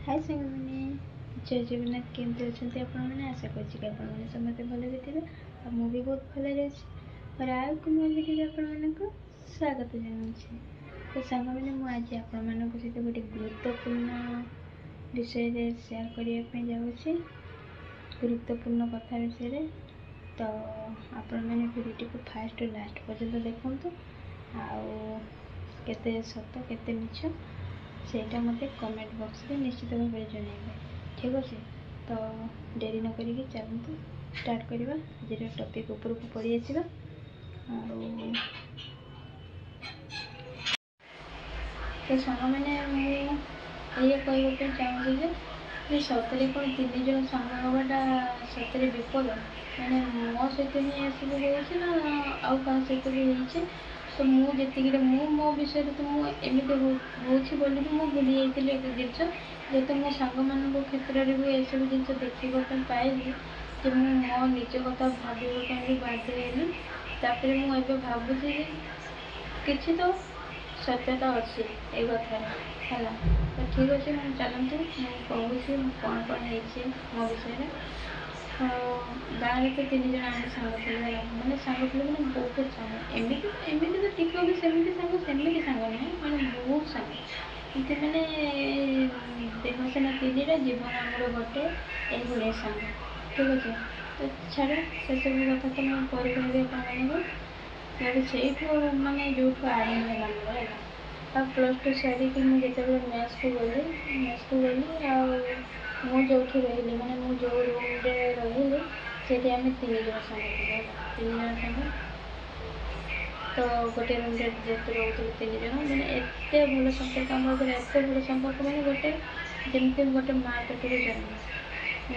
हाय सांग मैंने जय जगन्नाथ केमती अच्छा आपण मैंने आशा करते समस्त भले थे और मुझे बहुत भल रही और आउ को नुआ भिडियो आपण को स्वागत जनाऊँ। तो सांग मैंने मुझे आपण मान सहित गोटे गुरुत्वपूर्ण विषय सेयार करने जाऊँगी गुरुत्वपूर्ण कथा विषय। तो आपण मैंने भिडियो को फास्ट लास्ट पर्यंत देखु आते सत के मिछ सेटा मत कमेंट बॉक्स में निश्चित भाव में जनइबे। ठीक अच्छे तो डेरी न करिकी चलते स्टार्ट करवा आज टॉपिक ऊपर को पड़ी आसवा। तो सांग मैंने ये कहवाई चाहूँगी जे सतरे कौन तीन जन सांग हवाटा सतरे विपद मैंने मो सहित ही आसिक हो आउ क्या सहित भी होइछे। तो मुझे मो विषय तो मुझे होती बोली भी मुझे भूली जाइए एक जिनस जेहेतु मो सांग मान क्षेत्र में भी सब जिन देखा पाइली कि मो निज कथा भाविया भी बाध्य हेली। तापर मुझे भावुची किसी तो सत्यता अच्छी ये कथार है। तो ठीक अच्छे मैं चलतु कहूँ कौन कौन है मो विषय। गाँव में तो तीन जन आम सांग थे मैंने सांग थे मैंने बहुत सांग एमती तो टिक भी सेमती सांग ना मैंने बहुत सांग मैंने देह सेना तीन जीवन आमर गोटे ये सांग। ठीक अच्छे तो छाड़ से सब कथा तो मुझे पर कहबी आप से मानने जो आरंभ है मोर है प्लस टू सारी मुझे मेस को गली आ जो रही मैंने मुझे जो रूम रही से आम तीन जन सांग थे तीन जन सांग। तो गोटे रूम जेहतु रोल तीन जन मैंने एत भल संपर्क आम एत भल संपर्क मैंने गोटे जमी गोटे माँ पेटर जन्म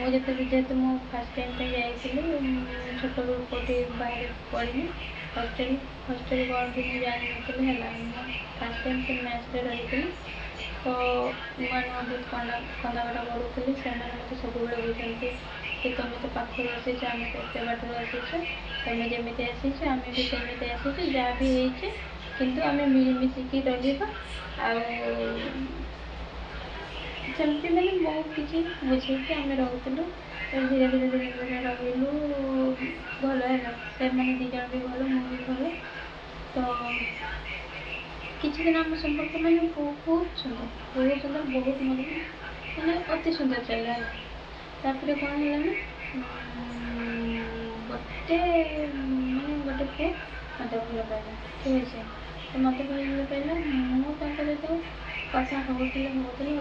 मुझे जेहतु मु फास्ट टाइम पे जाइली छोट रूम कौटी बाहर पढ़ी हस्टेल हस्टेल कौन भी मुझे जानी है फास्ट टाइम से मेस रही। तो नुआ नुआ बहुत कंदाकटा पढ़ुली से मत सब बुझे कि तुम तो पाखे आसीच आम तो एत बाटर आसीच तुम जमी आसीच आम भी सेमती आसीच जहाँ भी होइचे किंतु आम मिलमिशिकी रहा आमती मैंने बहुत किसी बुझे आम रोलु। तो धीरे धीरे धीरे धीरे रही भल है से मैंने दीज भी भल मु भी भल। तो किसी दिन आम संपर्क मैंने बहुत सुंदर बहुत मजा मैंने अति सुंदर चलला। तापर कौन है गोटे मैंने गोटे पुओ मत भल पाला। ठीक अच्छे तो मत भल पाला मुझे कथा होती पुणी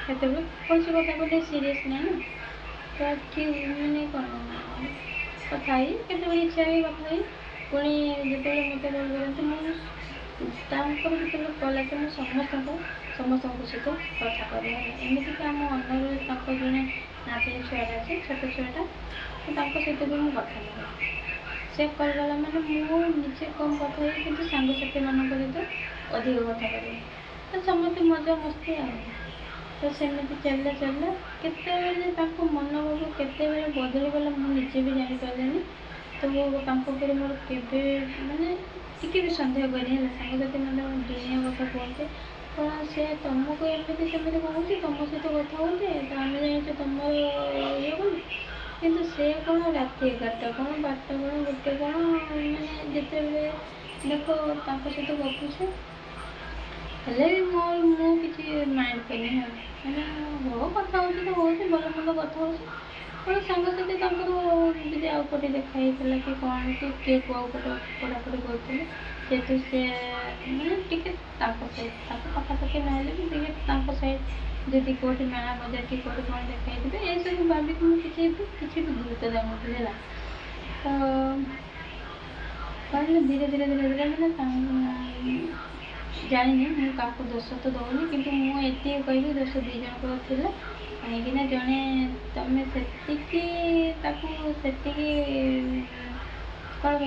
हेत कौन सी कथा गोटे सीरीयस ना ना तो ठीक मैंने कौन कथा के इच्छा कथा पुणी जो मत कल करते जो कल आसे मुझे समस्त सहित कथा करें एमती आम अनर जड़े नातनी छुआटा अच्छे छोट छुआटा तो सहित भी मुझे कथा करें से करगला मैंने मुझे कम कथा कि सांगसाथी मान सहित अधिक कथा करें तो समस्त मजा मस्ती आ तो सेमती चलला चलला केते मन भाव केते बदली गला मुझे भी जापारे। तो मोर के माने टिके भी सन्देह करनी है सांगसाथी मैंने दुनिया कथा कहते कौन से तुमको एमती सेमती कहूँ तुम सहित कथा होते तो आम जाइए तुम ये बोली किंतु से कौन राति 11टा कौन 12टा कौन गोटे कौन मैंने जिते देख सहित गपुचे हेल्ले भी मोर मुझे माइंड करनी है मैंने हो कथा हो भल मंद कथा हो सांगसाथी दीदी आउपटे देखाई कि कौन कि किए कौपटे पढ़ापढ़ी करते जेहतु सी मैंने टी सहित पाखापाखि ना भी सहित जदि कौटी मेला बजार कि कौटी कौन देखा थे ये सब भाविक मुझे किसी भी गुरुत्व जाऊनी है। तो कहले धीरे धीरे धीरे धीरे मैंने जानी मुझे दोष तो दौनी कि मुझे कहबी दोष दी जन थी कहीं जड़े तुम कौन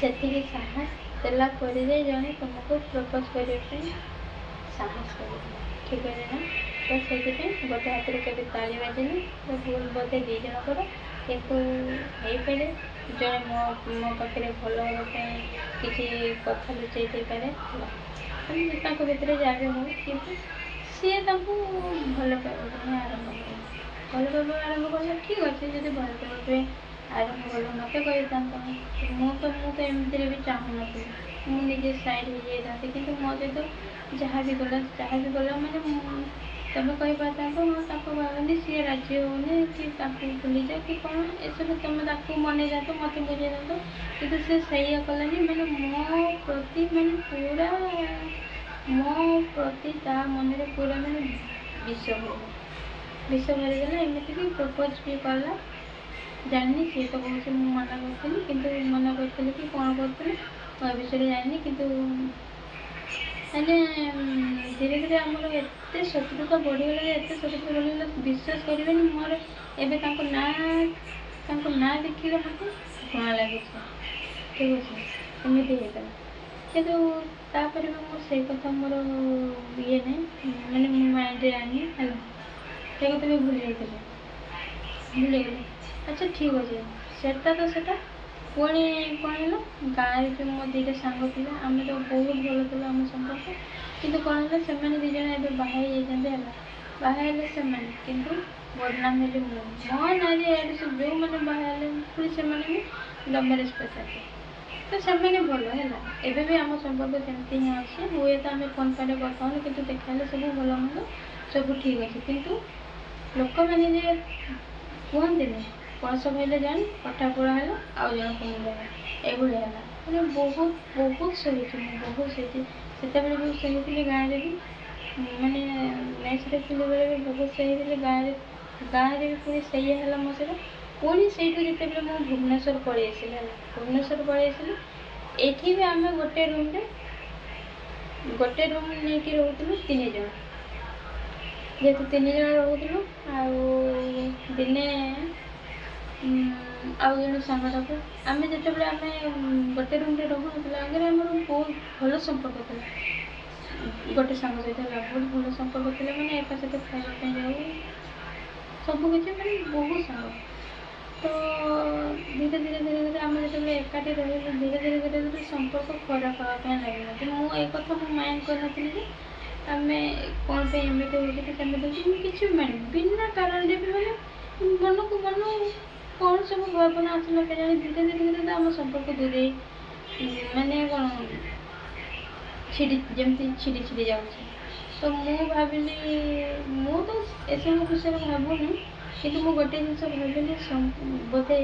कह साहस देला जड़े तुमको प्रपोज करने साहस कर। ठीक है ना तो से गोटे हाथ में कभी ताली बाजेनि तो भूल बोधे दी जनकर कितु हो पारे जड़े मो पाखे भल हाँपी किसी कथा लुचई पारे। କରୁଛନ୍ତି ତାଙ୍କ ଭିତରେ ଯାହା ବି ହଉ, କିନ୍ତୁ ସିଏ ତାଙ୍କୁ ଭଲ ପାଇବା ପାଇଁ ଆରମ୍ଭ କଲେ। ଭଲ ପାଇବା ଆରମ୍ଭ କଲେ ଠିକ୍ ଅଛି, ଯଦି ଭଲ ପାଇବା ପାଇଁ ଆରମ୍ଭ କଲେ ମୋତେ କହିଥାନ୍ତ। ମୁଁ ତ ଏମିତିରେ ବି ଚାହୁଁନଥିଲି, ମୁଁ ନିଜେ ସାଇଡ଼୍ ହେଇଯାଇଥାନ୍ତି। କିନ୍ତୁ ମୋ ସହିତ ଯାହା ବି କଲା ମାନେ ତମେ କହିପାରିଥାନ୍ତ ହଁ ତାକୁ ଭାବନି, ସିଏ ରାଜି ହେଉନି କି ତାକୁ ଭୁଲିଯାଅ କି କ'ଣ, ଏସବୁ ତମେ ତାକୁ ମନେଇଥାନ୍ତ, ମୋତେ ବୁଝେଇଥାନ୍ତ। କିନ୍ତୁ ସେ ସେଇଆ କଲାନି, ମାନେ ମୋ ପ୍ରତି ମାନେ ପୁରା ମୋ ପ୍ରତି ତା ମନରେ ପୁରା ମାନେ ବିଷ ଭରିଦେଲା। ଏମିତିକି ପ୍ରପୋଜ୍ ବି କଲା। ଜାଣିନି, ସିଏ ତ କହୁଛି ମୁଁ ମନା କରିଥିଲି, କିନ୍ତୁ ମନା କରିଥିଲି କି କ'ଣ କରୁଥିଲି ମୋ ବିଷୟରେ ଜାଣିନି। କିନ୍ତୁ ମାନେ ଧୀରେ ଧୀରେ ଆମର ଏତେ ଶତ୍ରୁତା ବଢ଼ିଗଲା, ବିଶ୍ୱାସ କରିବେନି, ମୋର ଏବେ ତାଙ୍କ ନାଁ ଦେଖିଲେ ମୋତେ ଘୃଣା ଲାଗୁଛି। ଠିକ୍ ଅଛି, ଏମିତି ହେଇଥିଲା। କିନ୍ତୁ ତାପରେ ବି ମୁଁ ସେଇ କଥା ମୋର ଇଏ ନାହିଁ, ମାନେ ମୋ ମାଇଣ୍ଡରେ ଆଣିନି ହେଲା, ସେ କଥା ବି ଭୁଲିଗଲି। ଆଚ୍ଛା ଠିକ୍ ଅଛି, ସେଟା ପୁଣି କ'ଣ ହେଲା, ଗାଁରେ ଯେଉଁ ମୋ ଦୁଇଟା ସାଙ୍ଗ ଥିଲେ, ଆମେ ତ ବହୁତ ଭଲ ଥିଲା ଆମ ସମ୍ପର୍କ। କିନ୍ତୁ କ'ଣ ହେଲା, ସେମାନେ 2 ଜଣ ଏବେ ବାହା ହେଇଯାଇଛନ୍ତି ହେଲା। ବାହା ହେଲେ ସେମାନେ, କିନ୍ତୁ ବଦନାମ ହେଲି ମୁଁ। ମୋ ନାଁରେ ଏଆଡ଼େ ସବୁ ଯେଉଁମାନେ ବାହା ହେଲେ ପୁଣି ସେମାନେ ବି ଲଭ୍ ମ୍ୟାରେଜ୍ କରିଛନ୍ତି। ତ ସେମାନେ ଭଲ ହେଲା, ଏବେ ବି ଆମ ସମ୍ପର୍କ ସେମିତି ହିଁ ଅଛି। ହୁଏତ ଆମେ ଫୋନ୍ ଫାନ୍ରେ କଥା ହେଉନି, କିନ୍ତୁ ଦେଖା ହେଲେ ସବୁ ଭଲ ମନ୍ଦ ସବୁ ଠିକ୍ ଅଛି। କିନ୍ତୁ ଲୋକମାନେ ଯେ କୁହନ୍ତିନି, ପଣସ ଖାଇଲେ ଜାଣି କଠା ପୋଡ଼ା ହେଲେ ଆଉ ଜଣଙ୍କ ମୁଣ୍ଡରେ, ଏଇଭଳିଆ ହେଲା। ମାନେ ବହୁତ ସହିଛି ମୁଁ, ବହୁତ ସହିଛି। ସେତେବେଳେ ବି ସହିଥିଲି, ଗାଁରେ ବି ମାନେ ମେସ୍ରେ ଥିଲାବେଳେ ବି ବହୁତ ସହିଥିଲି। ଗାଁରେ ବି ପୁଣି ସେଇଆ ହେଲା ମୋ ସହିତ। ପୁଣି ସେଇଠୁ ଯେତେବେଳେ ମୁଁ ଭୁବନେଶ୍ୱର ପଳେଇ ଆସିଲି, ଏଇଠି ବି ଆମେ ଗୋଟେ ରୁମ୍ ନେଇକି ରହୁଥିଲୁ 3 ଜଣ। ଯେହେତୁ 3 ଜଣ ରହୁଥିଲୁ, ଆଉ ଦିନେ ଆଉ ଜଣେ ସାଙ୍ଗଟାକୁ ଆମେ ଗୋଟେ ରୁମ୍ରେ ରହୁନଥିଲୁ, ଆଗରେ ଆମର ବହୁତ ଭଲ ସମ୍ପର୍କ ଥିଲା। ଗୋଟେ ସାଙ୍ଗ ସହିତ ହେଲା ବହୁତ ଭଲ ସମ୍ପର୍କ ଥିଲା, ମାନେ ଏକା ସହିତ ଖାଇବା ପାଇଁ ଯାଉ, ସବୁକିଛି ମାନେ ବହୁତ ସାଙ୍ଗ। ତ ଧୀରେ ଧୀରେ ଆମେ ଯେତେବେଳେ ଏକାଠି ରହିଲୁ, ଧୀରେ ଧୀରେ ସମ୍ପର୍କ ଖରାପ ହେବା ପାଇଁ ଲାଗିଲା। କିନ୍ତୁ ମୁଁ ଏ କଥା ମାଇଣ୍ଡ କରିନଥିଲି ଯେ ଆମେ କ'ଣ ପାଇଁ ଏମିତି ହେଉଛି କି ସେମିତି ହେଉଛି। ମୁଁ କିଛି ବି ବିନା କାରଣରେ ବି ମାନେ ମନକୁ ମନ କ'ଣ ସବୁ ଭାବନା ଆସିଲା କେଜାଣି, ଧୀରେ ଧୀରେ ଆମ ସମ୍ପର୍କ ଦୂରେଇ ମାନେ କ'ଣ ଯେମିତି ଛିଡ଼ି ଯାଉଛି। ତ ମୁଁ ଭାବିଲି, ମୁଁ ତ ଏସବୁ ବିଷୟରେ ଭାବୁନି, କିନ୍ତୁ ମୁଁ ଗୋଟେ ଜିନିଷ ଭାବିଲି, ବୋଧେ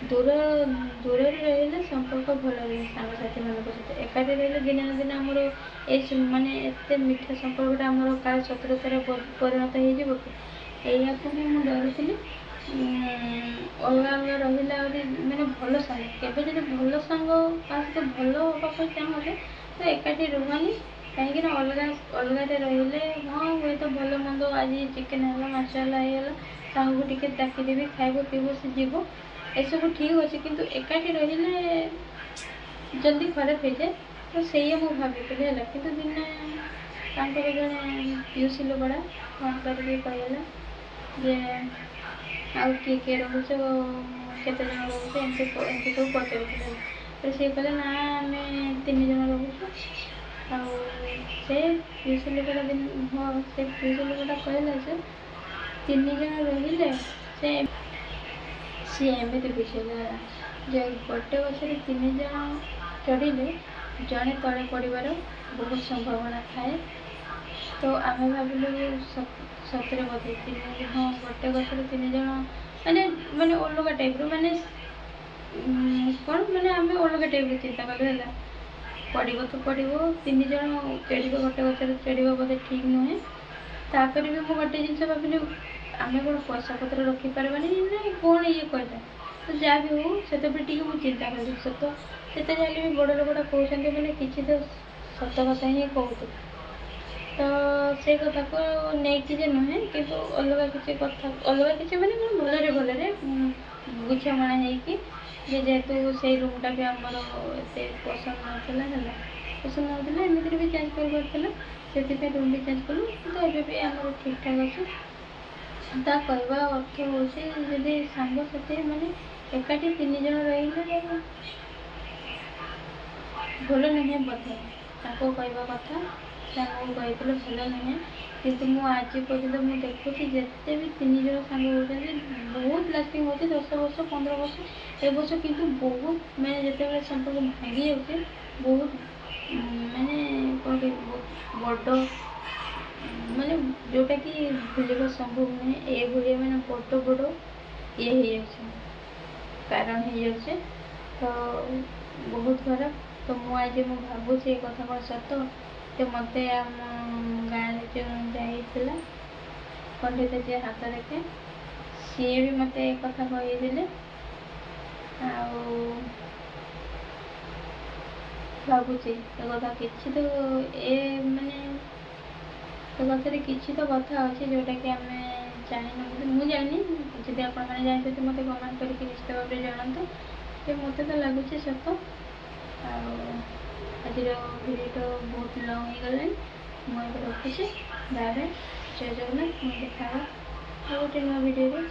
ଦୂରରେ ରହିଲେ ସମ୍ପର୍କ ଭଲ ରୁହେ ସାଙ୍ଗସାଥିମାନଙ୍କ ସହିତ। ଏକାଠି ରହିଲେ ଦିନେ ନା ଦିନେ ଆମର ମାନେ ଏତେ ମିଠା ସମ୍ପର୍କଟା ଆମର କାହା ଶତ୍ରୁତାରେ ପରିଣତ ହେଇଯିବ କି, ଏଇଆକୁ ହିଁ ମୁଁ ଡରୁଥିଲି। ଅଲଗା ରହିଲେ ଆହୁରି ମାନେ ଭଲ ସାଙ୍ଗ, କେବେ ଯଦି ଭଲ ସାଙ୍ଗ କାହା ସହିତ ଭଲ ହେବା ପାଇଁ ଚାହୁଁଛେ ତ ଏକାଠି ରୁହନି। କାହିଁକିନା ଅଲଗାରେ ରହିଲେ, ହଁ ହୁଏତ ଭଲ ମନ୍ଦ, ଆଜି ଚିକେନ୍ ହେଲା, ମାଛ ହେଲା, ହେଇଗଲା, ସାଙ୍ଗକୁ ଟିକେ ଡାକିଦେବି, ଖାଇବ ପିଇବ, ସେ ଯିବ, ଏସବୁ ଠିକ୍ ଅଛି। କିନ୍ତୁ ଏକାଠି ରହିଲେ ଜଲ୍ଦି ଖରାପ ହେଇଯାଏ। ତ ସେଇଆ ମୁଁ ଭାବିଥିଲି ହେଲା। କିନ୍ତୁ ଦିନେ ତାଙ୍କର ଜଣେ ପିଉସୀ ଲୋକଟା ଫୋନ୍ କରିକି କହିଲା ଯେ ଆଉ କିଏ ରହୁଛ, କେତେ ଜଣ ରହୁଛ, ଏମିତି ସବୁ ପଚାରୁଥିଲେ। ତ ସିଏ କହିଲେ ନା ଆମେ 3 ଜଣ ରହୁଛୁ। ଆଉ ସେ ପିଉସୀ ଲୋକଟା କହିଲା ଯେ 3 ଜଣ ରହିଲେ ସିଏ ଏମିତି ବୁଝେଇଲା ଯେ ଗୋଟେ ଗଛରେ 3 ଜଣ ଚଢ଼ିଲେ ଜଣେ ତଳେ ପଡ଼ିବାର ବହୁତ ସମ୍ଭାବନା ଥାଏ। ତ ଆମେ ଭାବିଲୁ ସତରେ ବୋଧେ ଗୋଟେ ଗଛରେ 3 ଜଣ ମାନେ ଅଲଗା ଟାଇପ୍ର, ମାନେ କ'ଣ, ମାନେ ଆମେ ଅଲଗା ଟାଇପ୍ର ଚିନ୍ତା କଲୁ ହେଲା। ପଡ଼ିବ ତ ପଡ଼ିବ, 3 ଜଣ ଚଢ଼ିବ ଗୋଟେ ଗଛରେ, ଚଢ଼ିବା ବୋଧେ ଠିକ୍ ନୁହେଁ। ତାପରେ ବି ମୁଁ ଗୋଟେ ଜିନିଷ ଭାବିଲି, ଆମେ କ'ଣ ପଇସା ପତ୍ର ରଖିପାରିବାନି ନା କ'ଣ ଇଏ କହିଲା। ତ ଯାହା ବି ହଉ, ସେତେବେଳେ ଟିକେ ମୁଁ ଚିନ୍ତା କଲି, ଯେତେ ଯାହେଲେ ବି ବଡ଼ ଲୋକଟା କହୁଛନ୍ତି ମାନେ କିଛି ତ ସତ କଥା ହିଁ କହୁଥିବେ। ତ ସେ କଥାକୁ ନେଇକି ଯେ ନୁହେଁ, କିନ୍ତୁ ଅଲଗା କିଛି ମାନେ କ'ଣ ଭଲରେ ବୁଝାମଣା ହେଇକି, ଯେହେତୁ ସେଇ ରୁମ୍ଟା ବି ଆମର ଏତେ ପସନ୍ଦ ନଥିଲା, ଏମିତିରେ ବି ଚେଞ୍ଜ କରିପାରିଥିଲା, ସେଥିପାଇଁ ରୁମ୍ ବି ଚେଞ୍ଜ କଲୁ। କିନ୍ତୁ ଏବେ ବି ଆମର ଠିକ୍ ଠାକ୍ ଅଛି। ତା କହିବା ଅର୍ଥ ହେଉଛି, ଯଦି ସାଙ୍ଗସାଥି ମାନେ ଏକାଠି 3 ଜଣ ରହିଲେ ଭଲ ନୁହେଁ ବୋଧେ। ତାଙ୍କୁ କହିବା କଥା ସାଙ୍ଗକୁ କହିଥିଲେ ଭଲ ନୁହେଁ। କିନ୍ତୁ ମୁଁ ଆଜି ପର୍ଯ୍ୟନ୍ତ ମୁଁ ଦେଖୁଛି ଯେତେ ବି 3 ଜଣ ସାଙ୍ଗ ହେଉଛନ୍ତି ବହୁତ ଲାଷ୍ଟିଂ ହେଉଛି 10 ବର୍ଷ 15 ବର୍ଷ। ଏ ବର୍ଷ କିନ୍ତୁ ବହୁତ ମାନେ ଯେତେବେଳେ ସମ୍ପର୍କ ଭାଙ୍ଗି ଯାଉଛି ବହୁତ ମାନେ କ'ଣ କହିବି ବହୁତ ବଡ଼ ମାନେ ଯେଉଁଟାକି ଭୁଲିବା ସମ୍ଭବ ନୁହେଁ। ଏଭଳିଆ ମାନେ ବଡ଼ ବଡ଼ ଇଏ ହେଇଯାଉଛି କାରଣ ହେଇଯାଉଛି ତ ବହୁତ ଖରାପ। ତ ମୁଁ ଆଜି ମୁଁ ଭାବୁଛି ଏ କଥା କ'ଣ ସତ। ତ ମୋତେ ଆମ ଗାଁରେ ଯେଉଁ ଯାଇଥିଲା ପଣ୍ଡିତ ଯିଏ ହାତ ଦେଖେ ସିଏ ବି ମୋତେ ଏ କଥା କହିଥିଲେ। ଆଉ ଭାବୁଛି ଏ କଥା କିଛି ତ ମାନେ ଏ କଥାରେ କିଛି ତ କଥା ଅଛି ଯେଉଁଟାକି ଆମେ ଜାଣିନୁ। ମୁଁ ଜାଣିନି, ଯଦି ଆପଣମାନେ ଜାଣିଛନ୍ତି ମୋତେ କମେଣ୍ଟ କରିକି ନିଶ୍ଚିତ ଭାବରେ ଜଣାନ୍ତୁ। ଯେ ମୋତେ ତ ଲାଗୁଛି ସତ। ଆଉ ଆଜିର ଭିଡ଼ିଓଟା ବହୁତ ଲଙ୍ଗ୍ ହେଇଗଲାଣି। ମୁଁ ଏବେ ରଖୁଛି। ବାଏ ବାଏ, ଜୟ ଜଗନ୍ନାଥ। ମୁଁ ଦେଖା ହେବା ଆଉ ଗୋଟେ ନୂଆ ଭିଡ଼ିଓରେ।